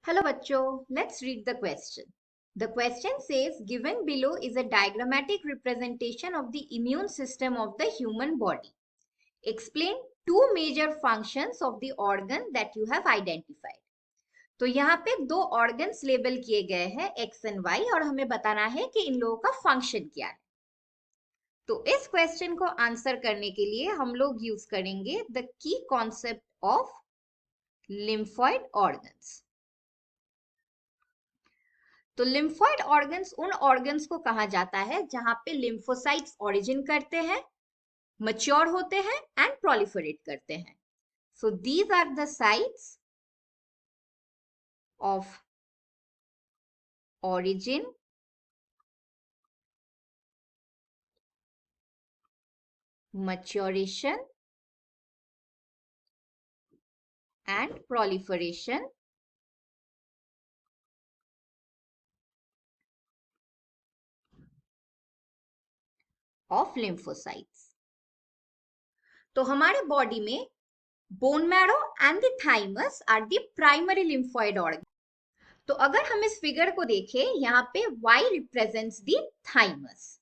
Hello bachcho, let's read the question. The question says given below is a diagrammatic representation of the immune system of the human body. Explain two major functions of the organ that you have identified. तो यहाँ पे दो organs label किए गए हैं X and Y और हमें बताना है कि इन लोगों का function क्या है. तो इस क्वेश्चन को आंसर करने के लिए हम लोग यूज करेंगे the key concept of lymphoid organs. तो लिम्फॉइड ऑर्गन्स उन ऑर्गन्स को कहा जाता है जहां पे लिम्फोसाइट्स ओरिजिन करते हैं, मैच्योर होते हैं एंड प्रोलिफरेट करते हैं. So these are the sites of origin, maturation and proliferation of lymphocytes. तो हमारे बॉडी में bone marrow and the thymus are the primary lymphoid organ. तो अगर हम इस फिगर को देखें, यहाँ पे Y represents the thymus.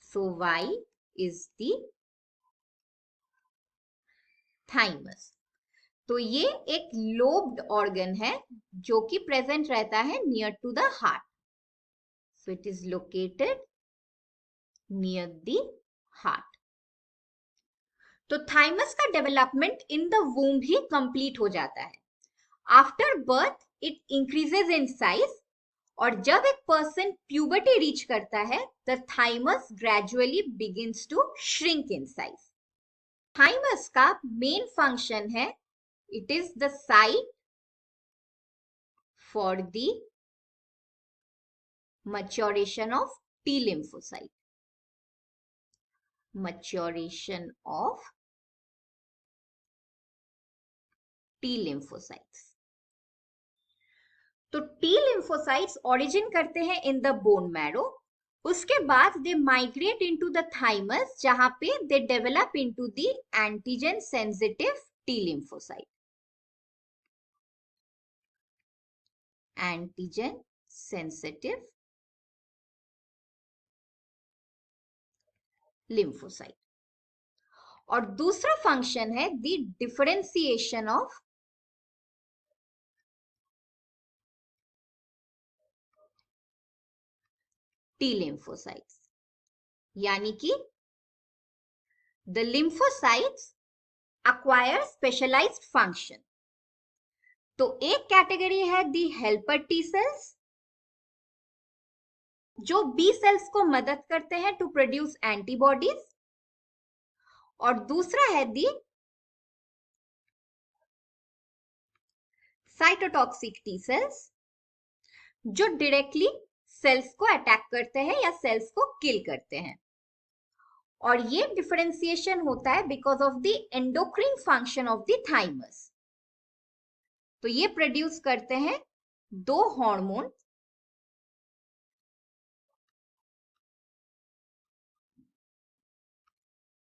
So Y is the thymus. तो ये एक लोब्ड ऑर्गन है जो कि प्रेजेंट रहता है near to the heart. So it is located near the heart. तो थाइमस का डेवलपमेंट इन द वूम्ब ही कंप्लीट हो जाता है. After birth it increases in size और जब एक पर्सन प्यूबर्टी रीच करता है the thymus gradually begins to shrink in size. Thymus का मेन फंक्शन है, it is the site for the maturation of T lymphocyte. Maturation of T lymphocytes. तो T lymphocytes origin करते हैं in the bone marrow. उसके बाद they migrate into the thymus जहां पे they develop into the antigen sensitive T lymphocyte. Antigen sensitive lymphocyte. और दूसरा function है the differentiation of T lymphocytes. यानी कि the lymphocytes acquire specialized function. तो एक कैटेगरी है दी हेल्पर टी सेल्स जो बी सेल्स को मदद करते हैं टू प्रोड्यूस एंटीबॉडीज, और दूसरा है दी साइटोटॉक्सिक टी सेल्स जो डायरेक्टली सेल्स को अटैक करते हैं या सेल्स को किल करते हैं. और ये डिफरेंशिएशन होता है because of the endocrine function of the thymus. तो ये प्रोड्यूस करते हैं दो हार्मोन,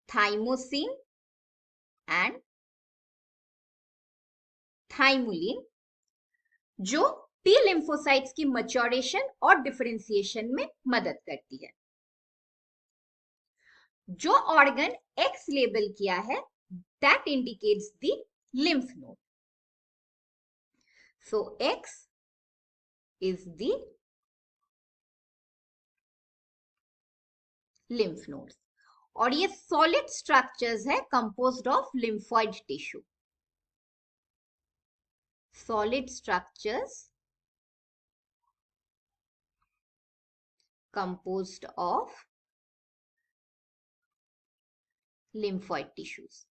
थाइमोसिन एंड थाइमुलिन, जो टी लिम्फोसाइट्स की मैच्योरेशन और डिफरेंशिएशन में मदद करती है. जो ऑर्गन एक्स लेबल किया है that indicates the lymph node. So X is the lymph nodes. और ये सॉलिड स्ट्रक्चर्स है composed of lymphoid tissue. Solid structures composed of lymphoid tissues.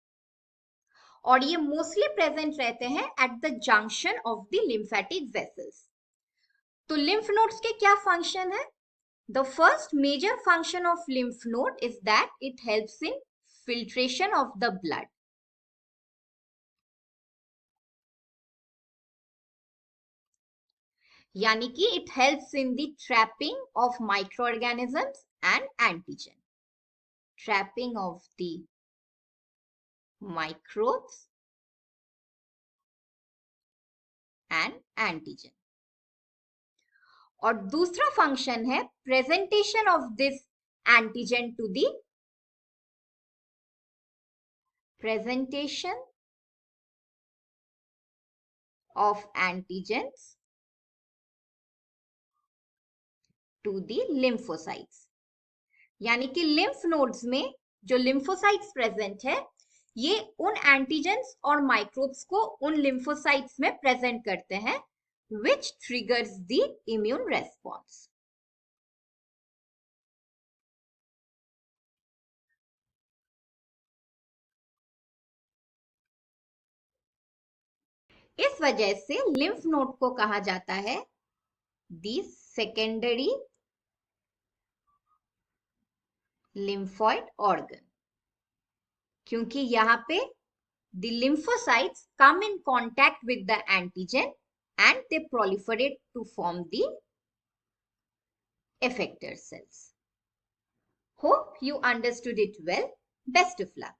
और ये मोस्टली प्रेजेंट रहते हैं at the junction of the lymphatic vessels. तो lymph nodes के क्या फंक्शन है? The first major function of lymph node is that it helps in filtration of the blood. यानी कि it helps in the trapping of microorganisms and antigen. Trapping of the microbes and antigen. और दूसरा function है presentation of this antigen to the presentation of antigens to the lymphocytes। यानी कि lymph nodes में जो lymphocytes present है ये उन एंटीजेंस और माइक्रोब्स को उन लिम्फोसाइट्स में प्रेजेंट करते हैं which triggers the immune response। इस वजह से लिम्फ नोड को कहा जाता है दी सेकेंडरी लिम्फॉइड ऑर्गन, क्योंकि यहाँ पे the lymphocytes come in contact with the antigen and they proliferate to form the effector cells. Hope you understood it well. Best of luck.